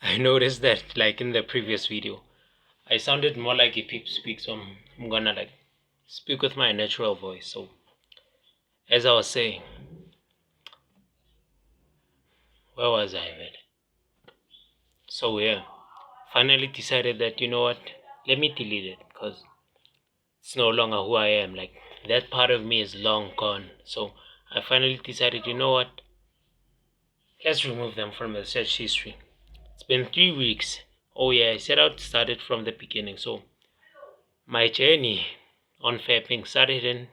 I noticed that, like in the previous video, I sounded more like a peep speak, so I'm gonna like speak with my natural voice. So, as I was saying, where was I, man? So yeah, finally decided that, you know what, let me delete it because it's no longer who I am. Like, that part of me is long gone. So I finally decided, you know what, let's remove them from the search history. It's been 3 weeks. Oh yeah, I set out started from the beginning. So my journey on fapping started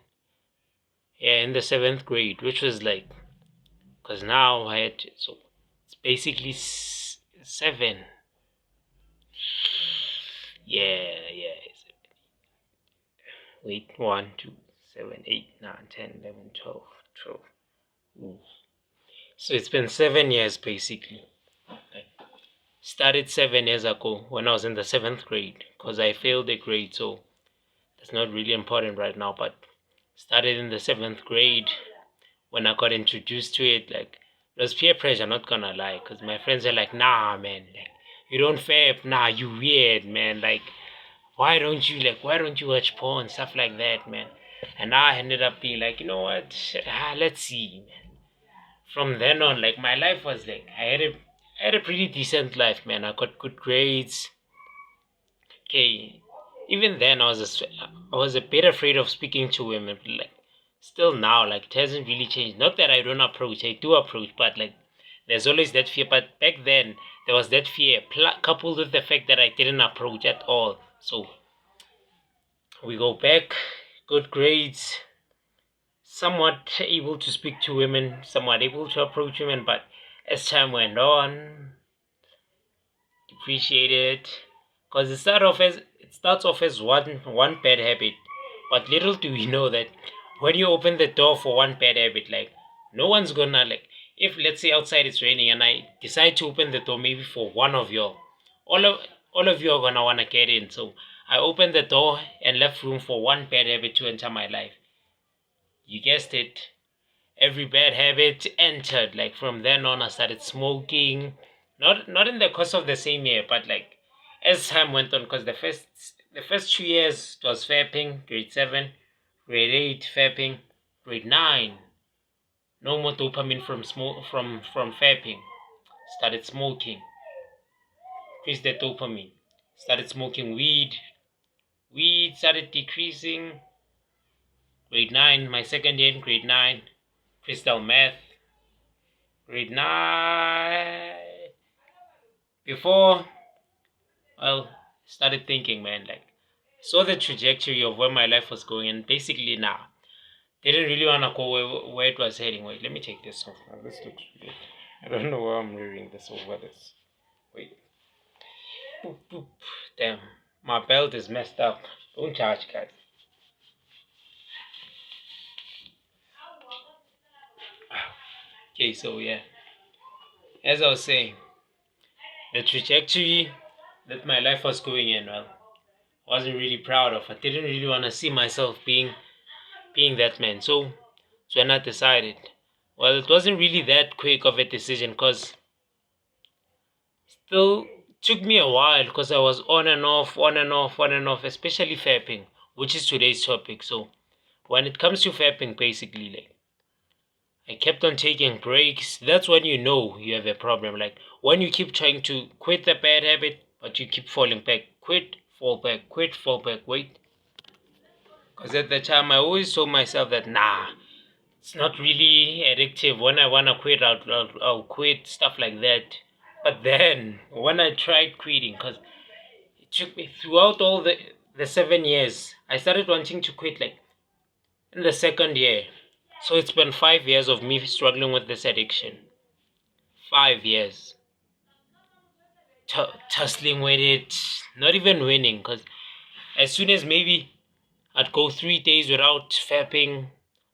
in the seventh grade, which was like, because now I had so it's basically seven. Yeah. Wait, 1, 2, 7, 8, 9, 10, 11, 12, 12. Ooh. So it's been 7 years basically. I started 7 years ago when I was in the seventh grade because I failed a grade, so that's not really important right now. But started in the seventh grade when I got introduced to it. Like, it was peer pressure, not gonna lie, because my friends are like, nah, man, like, you don't fap, nah, you weird, man. Like, why don't you watch porn, stuff like that, man. And I ended up being like, you know what, let's see, man. From then on, like, my life was like, I had a pretty decent life, man. I got good grades. Okay, even then I was a bit afraid of speaking to women. But like, still now, like, it hasn't really changed. Not that I don't approach, I do approach, but like, there's always that fear. But back then there was that fear coupled with the fact that I didn't approach at all. So we go back, good grades, somewhat able to speak to women, somewhat able to approach women. But as time went on, appreciate it, because it starts off as one bad habit, but little do we know that when you open the door for one bad habit, like, no one's gonna, like, if let's say outside it's raining and I decide to open the door maybe for one of you, all of all of you are gonna wanna get in. So I opened the door and left room for one bad habit to enter my life. You guessed it, every bad habit entered. Like, from then on I started smoking, not in the course of the same year, but like as time went on, because the first 2 years it was fapping, grade 7, grade 8 fapping, grade 9 no more dopamine from fapping, started smoking, increased the dopamine, started smoking weed started decreasing. Grade 9, my second year in grade 9, crystal meth. Grade 9. Before, well, started thinking, man, like, saw the trajectory of where my life was going, and basically now, didn't really want to go where it was heading. Wait, let me take this off. Now, this looks weird. I don't know why I'm wearing this over this. Wait. Boop, boop. Damn, my belt is messed up. Don't charge, guys. Okay, so yeah, as I was saying, the trajectory that my life was going in, well, wasn't really proud of. I didn't really want to see myself being that man. So when I decided, well, it wasn't really that quick of a decision, because still took me a while, because I was on and off, on and off, on and off, especially fapping, which is today's topic. So when it comes to fapping, basically, like, I kept on taking breaks. That's when you know you have a problem. Like, when you keep trying to quit the bad habit, but you keep falling back, quit, fall back, quit, fall back, wait. Because at the time, I always told myself that, nah, it's not really addictive. When I want to quit, I'll quit, stuff like that. But then, when I tried quitting, because it took me throughout all the 7 years, I started wanting to quit, like, in the second year. So it's been 5 years of me struggling with this addiction. 5 years. Tussling with it, not even winning, because as soon as maybe I'd go 3 days without fapping,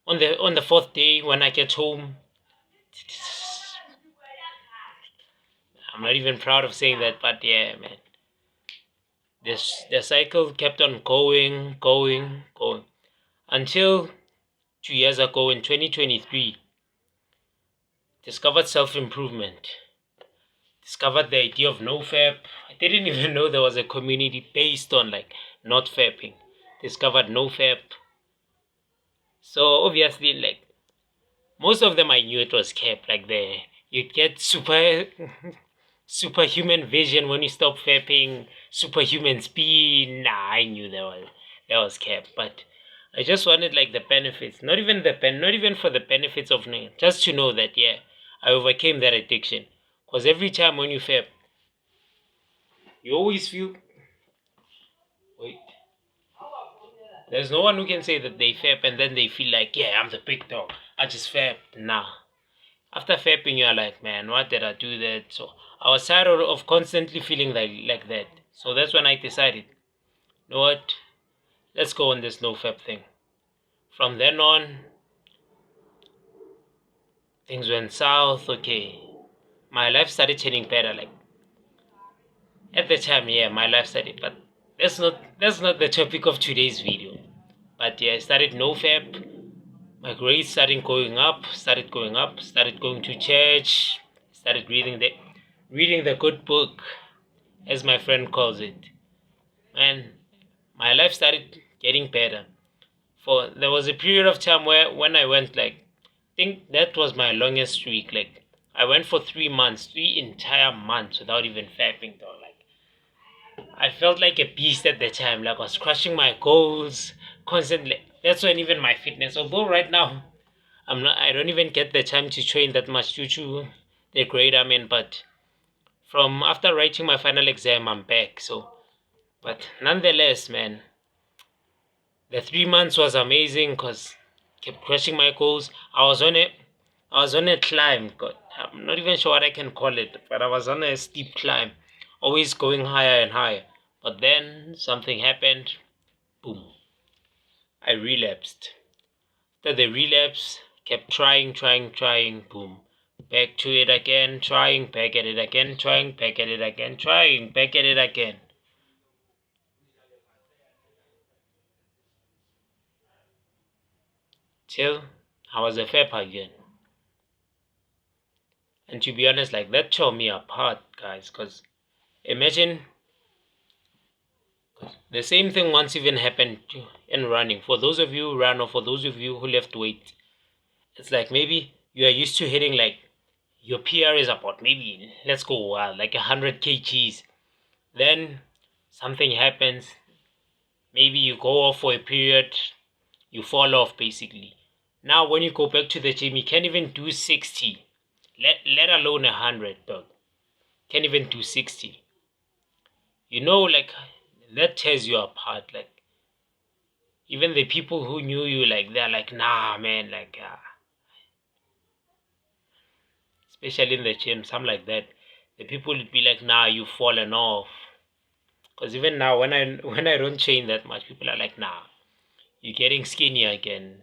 on the fourth day when I get home, I'm not even proud of saying that, but yeah, man. The cycle kept on going until 2 years ago in 2023, discovered self improvement. Discovered the idea of nofap. I didn't even know there was a community based on like not fapping. Discovered nofap. So obviously, like most of them, I knew it was cap. Like you'd get superhuman vision when you stop fapping, superhuman speed. Nah, I knew that was cap. But I just wanted like the benefits, not even for the benefits of just to know that yeah, I overcame that addiction. Cause every time when you fap, you always feel wait. There's no one who can say that they fap and then they feel like yeah, I'm the big dog. I just fap. Nah. After fapping, you're like, man, what did I do that? So I was tired of constantly feeling like that. So that's when I decided, you know what? Let's go on this no fap thing. From then on, things went south. Okay, my life started turning better. Like at the time, yeah, my life started. But that's not the topic of today's video. But yeah, I started no fap. My grades started going up, started going to church, started reading the good book, as my friend calls it. And my life started getting better. For there was a period of time where when I went like I think that was my longest streak. Like I went for 3 months, 3 entire months without even fapping though. Like I felt like a beast at the time. Like I was crushing my goals constantly. That's when even my fitness. Although right now I don't even get the time to train that much due to the grade I'm in. But from after writing my final exam, I'm back. So, but nonetheless, man, the 3 months was amazing because kept crushing my goals. I was on a climb. God, I'm not even sure what I can call it, but I was on a steep climb, always going higher and higher. But then something happened. Boom! I relapsed. After the relapse, kept trying. Boom! Back to it again, trying, back at it again, trying, back at it again, trying, back at it again. Till I was a fapper again. And to be honest, like that tore me apart, guys. Cause imagine the same thing once even happened in running. For those of you who run, or for those of you who lift weight, it's like maybe you are used to hitting like your PR is about maybe let's go like 100 kgs. Then something happens. Maybe you go off for a period. You fall off basically. Now when you go back to the gym, you can't even do 60. Let alone 100, dog. Can't even do 60. Like that tears you apart. Like even the people who knew you, like they're like, nah, man, like especially in the gym, something like that. The people would be like, nah, you've fallen off. Because even now, when I when I don't train that much, people are like, nah, you're getting skinny again.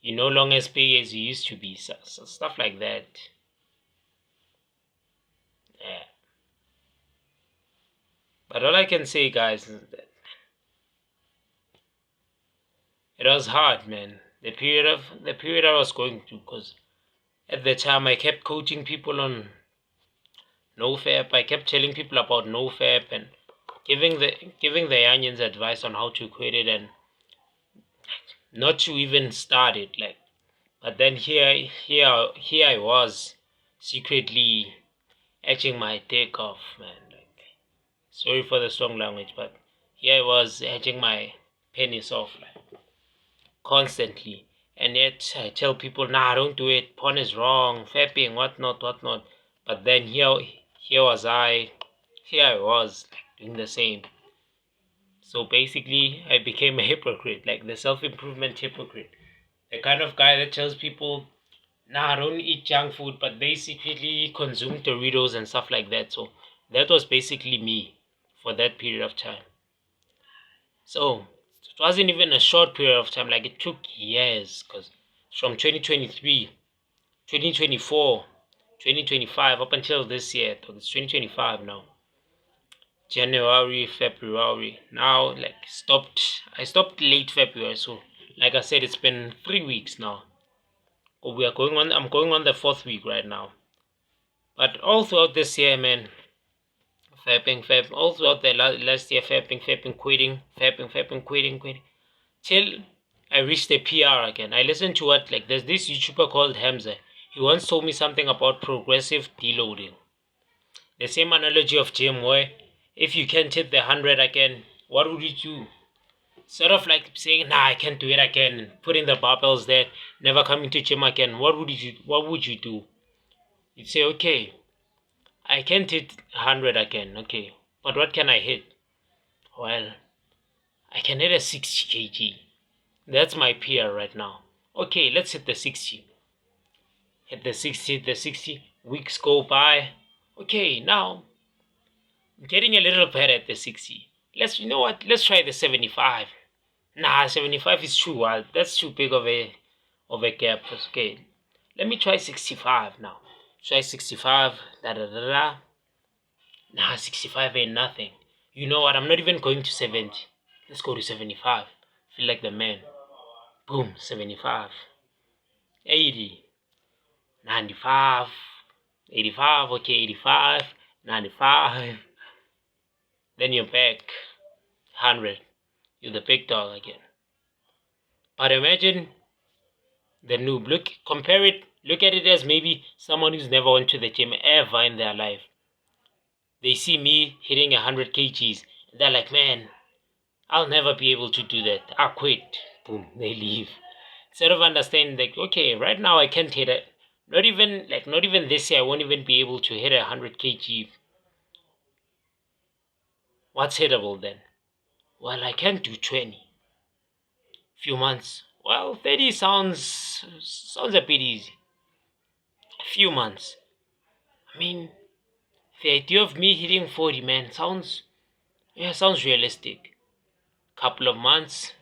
You're no longer as big as you used to be. So stuff like that. Yeah. But all I can say, guys, is that it was hard, man. The period I was going through, because at the time I kept coaching people on nofap. I kept telling people about nofap and giving the onions advice on how to quit it and not to even start it. Like, but then here I was secretly etching my dick off, man. Like, sorry for the strong language, but here I was etching my penis off, like, constantly. And yet I tell people, nah, don't do it. Porn is wrong. Fapping, whatnot, whatnot. But then here I was doing the same. So basically, I became a hypocrite, like the self-improvement hypocrite. The kind of guy that tells people, nah, don't eat junk food, but they secretly consume Doritos and stuff like that. So that was basically me for that period of time. So it wasn't even a short period of time, like it took years, because from 2023, 2024, 2025 up until this year, it's 2025 now. January, February. Now, like, I stopped late February, so like I said, it's been 3 weeks now. I'm going on the fourth week right now. But all throughout this year, man, fapping, all throughout the last year, fapping, quitting, till I reached the PR again. I listened to what, like, there's this YouTuber called Hamza. He once told me something about progressive deloading. The same analogy of gym where if you can't hit the 100 again, what would you do? Sort of like saying, nah, I can't do it again, putting the barbells there, never coming to gym again. What would you do? You'd say, okay, I can't hit 100 again, okay. But what can I hit? Well, I can hit a 60 kg. That's my PR right now. Okay, let's hit the 60. Hit the 60. Weeks go by. Okay, now I'm getting a little better at the 60. You know what? Let's try the 75. Nah, 75 is too wild. That's too big of a gap. Okay, let me try 65 now. Try 65. Da da da da. Nah, 65 ain't nothing. You know what? I'm not even going to 70. Let's go to 75. Feel like the man. Boom, 75. 80. 95. 85. Okay, 85. 95. Then you're back. 100. You're the big dog again. But imagine the noob. Compare it. Look at it as maybe someone who's never went to the gym ever in their life. They see me hitting 100 kgs. They're like, man, I'll never be able to do that. I'll quit. Boom, they leave. Instead of understanding, like, okay, right now I can't hit it. Not even this year, I won't even be able to hit 100 kg. What's hittable then? Well, I can't do 20. Few months. Well, 30 sounds a bit easy. Few months. I mean, the idea of me hitting 40, man, sounds realistic. Couple of months.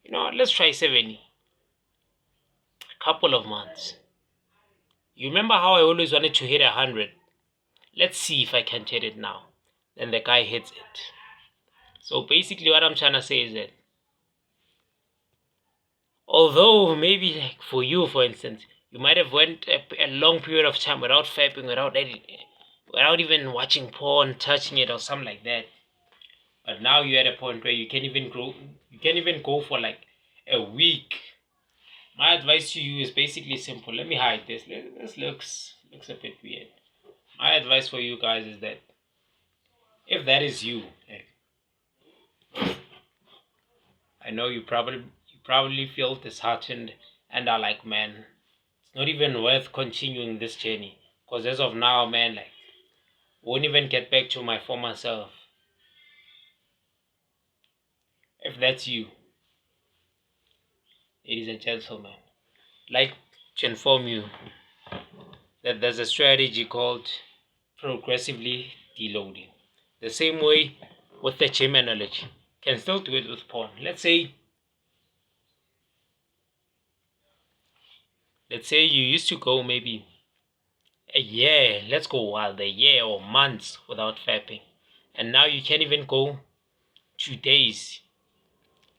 You know what, let's try 70. Couple of months. You remember how I always wanted to hit 100? Let's see if I can hit it now. Then the guy hits it. So basically what I'm trying to say is that although maybe like for you, for instance, you might have went a long period of time without fapping, without even watching porn, touching it or something like that. But now you're at a point where you can't even go for like a week. My advice to you is basically simple. Let me hide this. This looks a bit weird. My advice for you guys is that if that is you, I know you probably feel disheartened and are like, man, it's not even worth continuing this journey. Because as of now, man, like, won't even get back to my former self. If that's you, ladies and gentlemen, like to inform you that there's a strategy called progressively deloading. The same way with the gym analogy. Can still do it with porn. Let's say you used to go maybe a year, let's go wild, a year or months without fapping. And now you can't even go 2 days.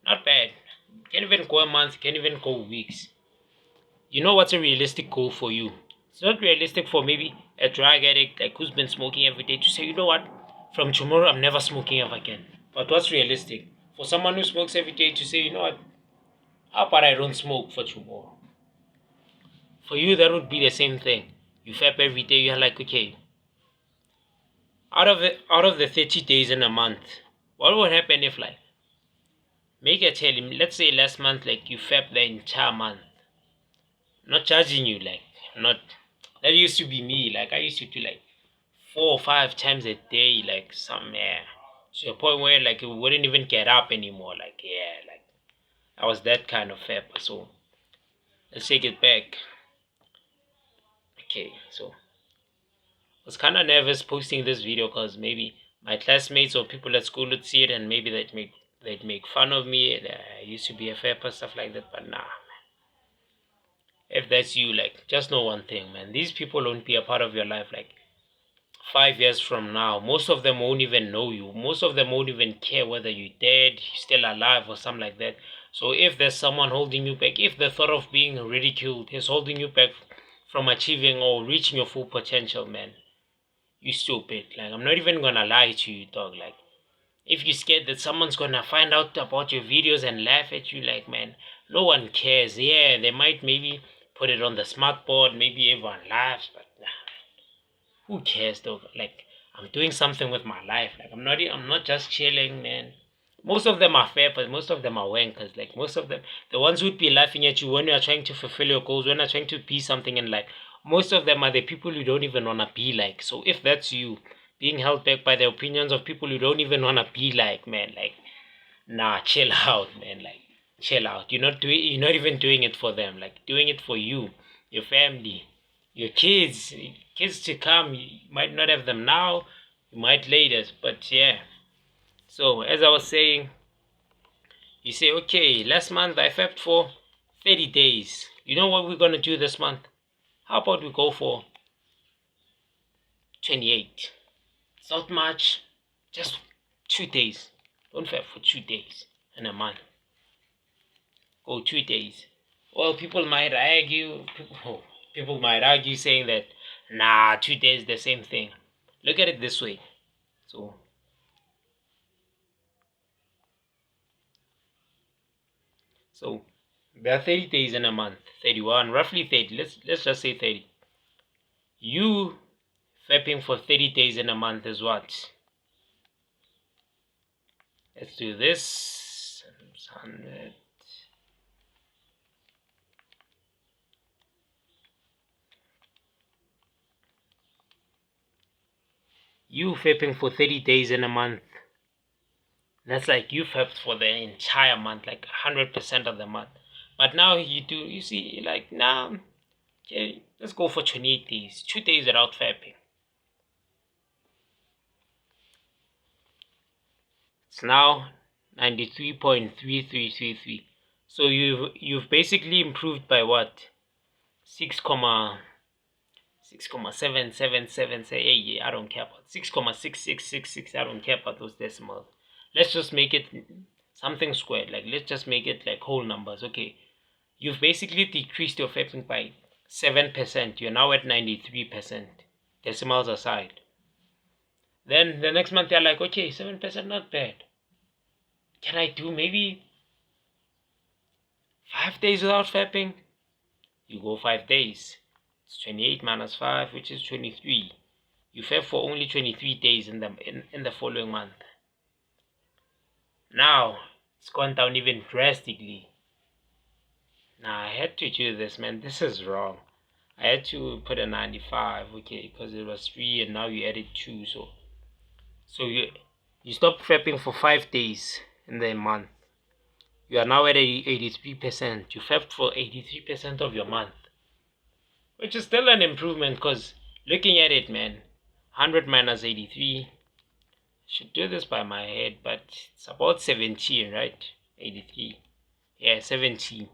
Not bad. You can't even go a month, you can't even go weeks. You know what's a realistic goal for you? It's not realistic for maybe a drug addict like who's been smoking every day to say, you know what, from tomorrow I'm never smoking ever again. But what's realistic? For someone who smokes every day to say, you know what, how about I don't smoke for tomorrow? For you, that would be the same thing. You fap every day, you're like, okay, out of the 30 days in a month, what would happen if, like, make a tell him, let's say last month, like, you fap the entire month. Not charging you, like, not, that used to be me, like, I used to do, like, 4 or 5 times a day, like, somewhere, to a point where, like, it wouldn't even get up anymore, like, yeah, like, I was that kind of fapper, so, let's take it back. Okay, so I was kind of nervous posting this video because maybe my classmates or people at school would see it and maybe they'd make fun of me. I used to be a fapper, stuff like that, but nah, man. If that's you, like, just know one thing, man. These people won't be a part of your life, like, 5 years from now. Most of them won't even know you. Most of them won't even care whether you're dead, you're still alive, or something like that. So if there's someone holding you back, if the thought of being ridiculed is holding you back from achieving or reaching your full potential, man, you stupid. Like, I'm not even gonna lie to you, dog. Like, if you're scared that someone's gonna find out about your videos and laugh at you, like, man, no one cares. Yeah, they might maybe put it on the smart board, maybe everyone laughs, but nah, who cares though? Like, I'm doing something with my life. Like, I'm not just chilling, man. Most of them are fair, but most of them are wankers. Like, most of them, the ones who'd be laughing at you when you are trying to fulfill your goals, when you're trying to be something in life, most of them are the people you don't even wanna be like. So if that's you, being held back by the opinions of people you don't even wanna be like, man, like, nah, chill out, man. Like, chill out. You're not even doing it for them. Like, doing it for you, your family, your kids to come. You might not have them now, you might later, but yeah. So as I was saying, you say, okay, last month I fapped for 30 days. You know what we're gonna do this month? How about we go for 28? It's not much, just 2 days. Don't fap for 2 days in a month. Go 2 days. Well, people might argue saying that, nah, 2 days the same thing. Look at it this way. So so there are 30 days in a month. 31, roughly 30. Let's just say 30. You fapping for 30 days in a month is what? Let's do this. 100. You fapping for 30 days in a month. That's like you fapped for the entire month, like 100% of the month. But now you see, like, now, okay, let's go for 28 days. 2 days without fapping. It's now 93.3333. So you've basically improved by what? 6,777. Say, hey, yeah, I don't care about 6,6666. I don't care about those decimals. Let's just make it something squared. Like, let's just make it like whole numbers. Okay, you've basically decreased your fapping by 7%. You're now at 93%. Decimals aside. Then the next month you're like, okay, 7% not bad. Can I do maybe 5 days without fapping? You go 5 days. It's 28 minus 5, which is 23. You fap for only 23 days in the following month. Now it's gone down even drastically. Now I had to do this, man. This is wrong. I had to put a 95, okay, because it was 3 and now you added 2. So you stop fapping for 5 days in the month. You are now at 83%. You fapped for 83% of your month, which is still an improvement because looking at it, man, 100 minus 83. Should do this by my head, but it's about 17, right? 83. Yeah, 17.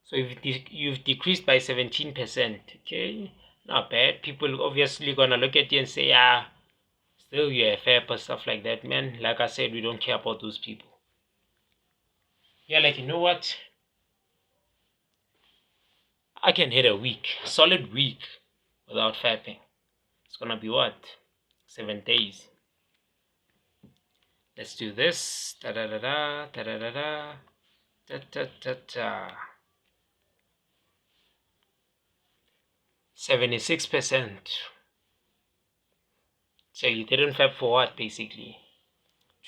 So you've decreased by 17%. Okay, not bad. People obviously gonna look at you and say, ah, still you're a fair but stuff like that, man. Like I said, we don't care about those people. Yeah, like, you know what? I can hit a week, solid week, without fapping. It's gonna be what? 7 days. Let's do this. Da da da da da da da da da da da da. 76%. So you didn't fap for what, basically?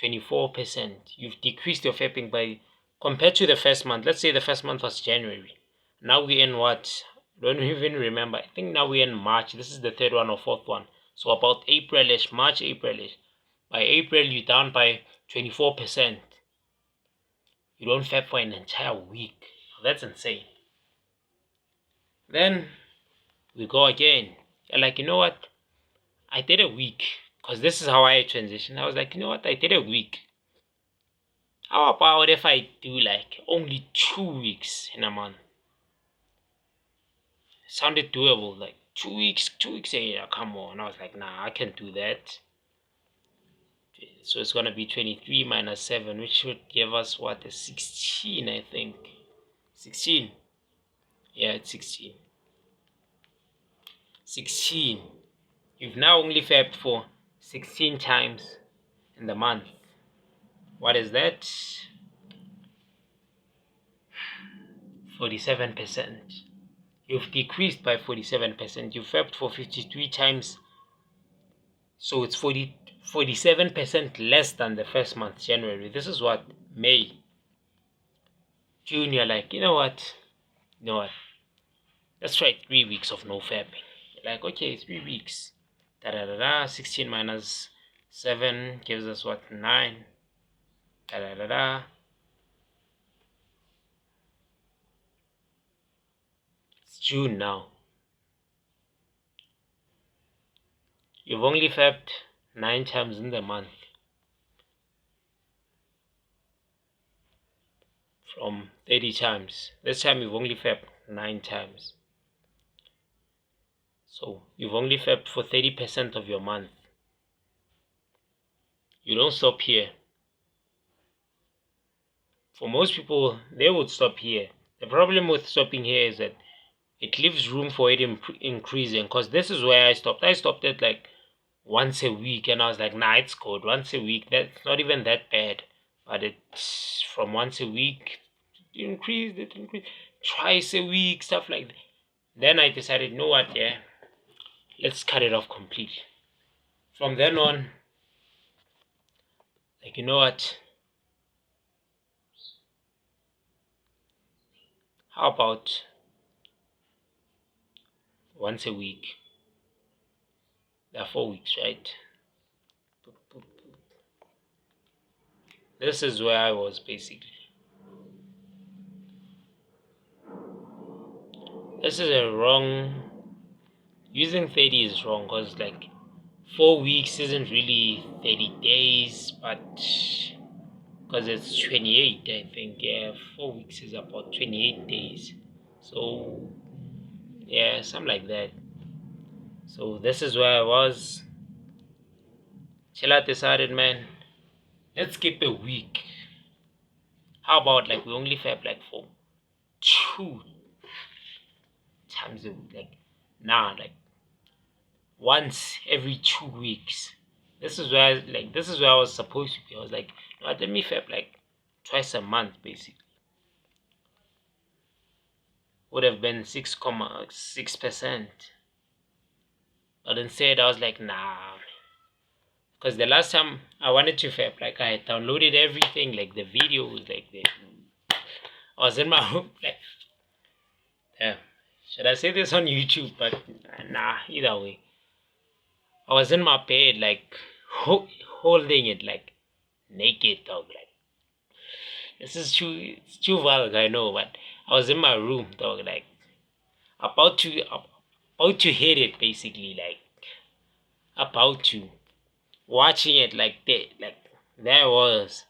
24%. You've decreased your fapping by, compared to the first month. Let's say the first month was January. Now we're in what? Don't even remember. I think now we're in March. This is the third one or fourth one. So about Aprilish, March, Aprilish. By April, you're down by 24%. You don't fap for an entire week. That's insane. Then we go again. You're like, you know what? I did a week. Because this is how I transitioned. I was like, you know what? I did a week. How about if I do like only 2 weeks in a month? Sounded doable. Like 2 weeks, yeah, come on. I was like, nah, I can't do that. So it's gonna be 23 minus 7, which should give us what, a 16, I think. 16. Yeah, it's 16. 16. You've now only fapped for 16 times in the month. What is that? 47%. You've decreased by 47%. You've fapped for 53 times. So it's 47% less than the first month, January. This is what? May. June, you're like, you know what? You know what? Let's try 3 weeks of no fapping. You're like, okay, 3 weeks. Da da da da. 16 minus 7 gives us what? 9. Da da da da. It's June now. You've only fapped 9 times in the month. From 30 times. This time you've only fapped 9 times. So you've only fapped for 30% of your month. You don't stop here. For most people, they would stop here. The problem with stopping here is that it leaves room for it increasing, because this is where I stopped. I stopped at like once a week, and I was like, nah, it's good. Once a week, that's not even that bad. But it's from once a week, it increased. Twice a week, stuff like that. Then I decided, you know what, yeah, let's cut it off completely. From then on, like, you know what, how about once a week? There are 4 weeks, right? This is where I was basically. This is a wrong. Using 30 is wrong, because like 4 weeks isn't really 30 days, but because it's 28, I think. Yeah, 4 weeks is about 28 days. So, yeah, something like that. So, this is where I was. Chilla decided, man, let's skip a week. How about like we only fab like for 2 times a week? Like, nah, like once every 2 weeks. This is where I was supposed to be. I was like, no, let me fab like twice a month basically. Would have been 6.6%. But instead I was like, nah. Because the last time I wanted to fab, like I had downloaded everything, like the videos, I was in my room, like, yeah. Should I say this on YouTube? But nah, either way. I was in my bed, like holding it, like naked, dog. Like, this is it's too vulgar, I know, but I was in my room, dog, like about to hit it, basically, like about to watching it, like there was,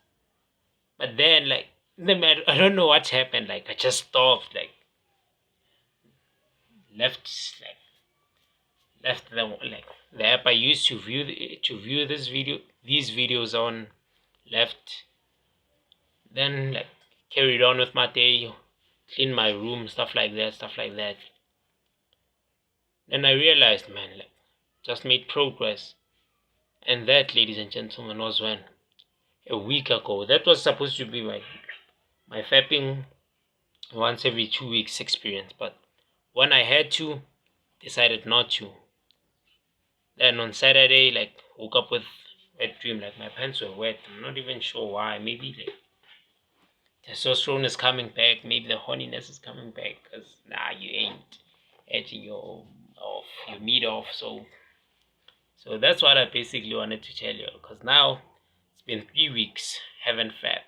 but then like I don't know what happened. Like I just stopped, like left, the app I used to view these videos on, left, then like carried on with my day, clean my room, stuff like that. Then I realized, man, like just made progress, and that, ladies and gentlemen, was when a week ago. That was supposed to be my fapping once every 2 weeks experience, but when I had to, decided not to. Then on Saturday, like woke up with wet dream, like my pants were wet. I'm not even sure why. Maybe like testosterone is coming back. Maybe the horniness is coming back. Cause nah, you ain't edging your meat off. So that's what I basically wanted to tell you. Cause now it's been 3 weeks, haven't fat.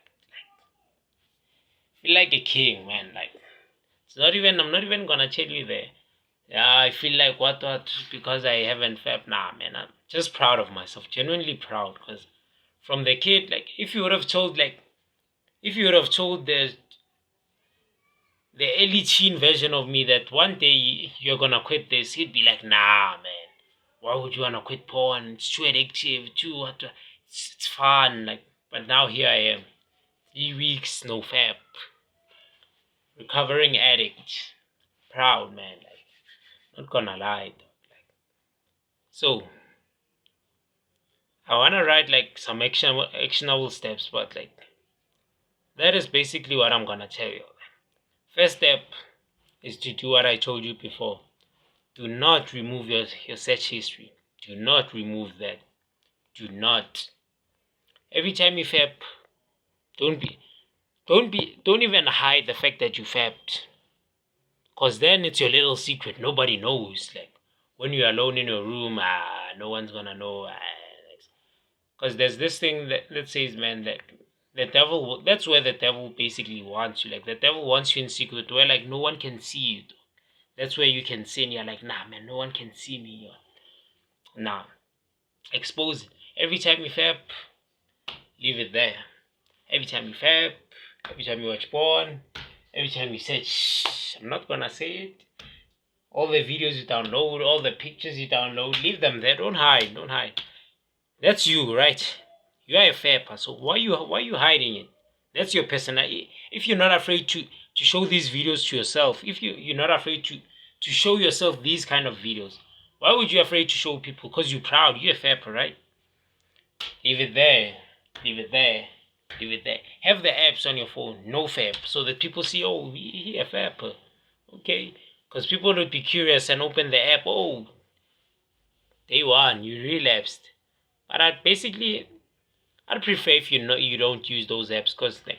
Feel like a king, man. Like it's not even. I'm not even gonna tell you there. Yeah, I feel like what because I haven't fap. Nah, man. I'm just proud of myself. Genuinely proud. Cause from the kid, like if you would have told the early teen version of me that one day you're gonna quit this, he'd be like, nah, man. Why would you wanna quit porn? It's too addictive. Too what? It's fun. Like, but now here I am. 3 weeks, no fap. Recovering addict. Proud, man. Like, not gonna lie. So I wanna write like some actionable steps, but like that is basically what I'm gonna tell you. First step is to do what I told you before. Do not remove your search history. Do not remove that. Do not. Every time you fap, don't be don't even hide the fact that you fapped. Cause then it's your little secret. Nobody knows. Like when you're alone in your room, no one's gonna know. Cause there's this thing that says, man, that the devil. That's where the devil basically wants you. Like the devil wants you in secret, where like no one can see you. That's where you can sin. You're like, nah, man, no one can see me. Nah, expose it. Every time you fap, leave it there. Every time you fap, every time you watch porn, every time you search, I'm not gonna say it. All the videos you download, all the pictures you download, leave them there. Don't hide. Don't hide. That's you, right? You are a fapper, so why you hiding it? That's your personality. If you're not afraid to show these videos to yourself, if you're not afraid to show yourself these kind of videos, why would you afraid to show people? Because you're proud. You're a fapper, right? Leave it there. Leave it there. Leave it there. Have the apps on your phone, nofap, so that people see, oh, he a fapper. Okay? Because people would be curious and open the app, oh, day one, you relapsed. But I'd prefer if you don't use those apps because it's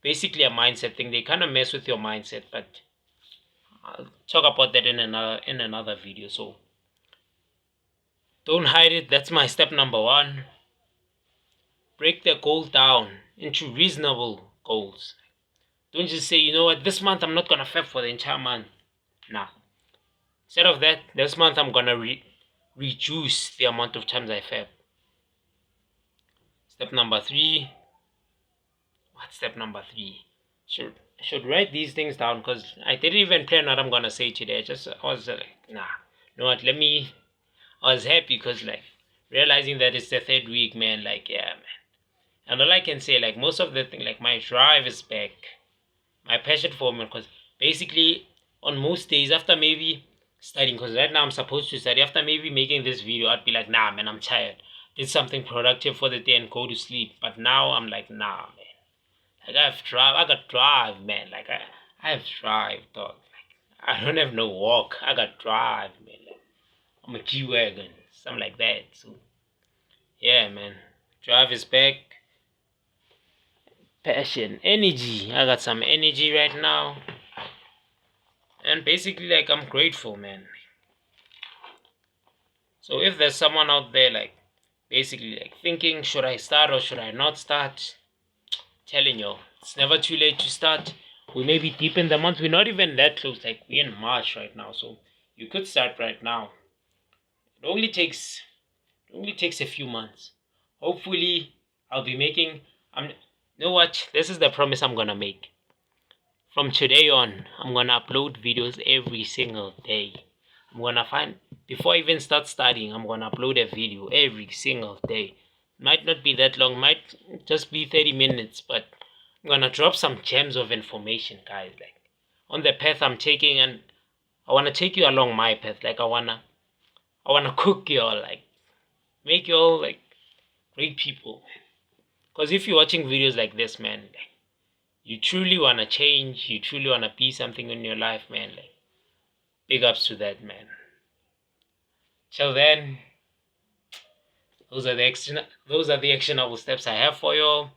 basically a mindset thing. They kind of mess with your mindset, but I'll talk about that in another video. So don't hide it. That's my step number one. Break the goal down into reasonable goals. Don't just say, you know what, this month I'm not gonna fap for the entire month. Nah. Instead of that, this month I'm gonna reduce the amount of times I fap. Step number three. What's step number three? Should write these things down because I didn't even plan what I'm gonna say today. I was like, nah. You know what? I was happy because like realizing that it's the third week, man. Like, yeah, man. And all I can say, like most of the thing, like my drive is back, my passion for it, because basically on most days after maybe studying, because right now I'm supposed to study. After maybe making this video, I'd be like, nah, man, I'm tired. Did something productive for the day and go to sleep. But now I'm like, nah, man. Like I got drive, man. Like I have drive, dog. Like I don't have no walk. I got drive, man. Like, I'm a G-Wagon, something like that. So yeah, man. Drive is back. Passion, energy. I got some energy right now. And basically like I'm grateful, man. So if there's someone out there like basically like thinking should I start or should I not start, telling you, it's never too late to start. We may be deep in the month. We're not even that close. Like we're in March right now, so you could start right now. It only takes a few months. Hopefully, I'll be making. You know what? This is the promise I'm gonna make. From today on, I'm gonna upload videos every single day. I'm gonna find before I even start studying. I'm gonna upload a video every single day. Might not be that long. Might just be 30 minutes, but I'm gonna drop some gems of information, guys. Like on the path I'm taking, and I wanna take you along my path. Like I wanna cook you all, like make you all like great people. Cause if you're watching videos like this, man, like, you truly wanna change. You truly wanna be something in your life, man. Like big ups to that, man. Till then, those are the actionable steps I have for you.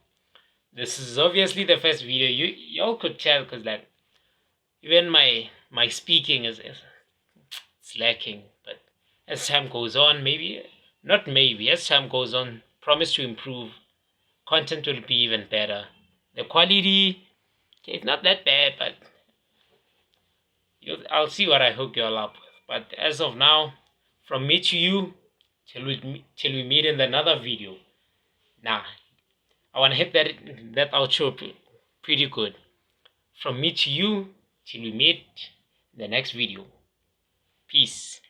This is obviously the first video. Y'all could tell because like even my speaking is it's lacking. But as time goes on, maybe not maybe as time goes on, promise to improve. Content will be even better. The quality, okay, it's not that bad, but I'll see what I hook you all up with. But as of now, from me to you, till we meet in another video. Nah, I wanna hit that outro pretty good. From me to you, till we meet in the next video. Peace.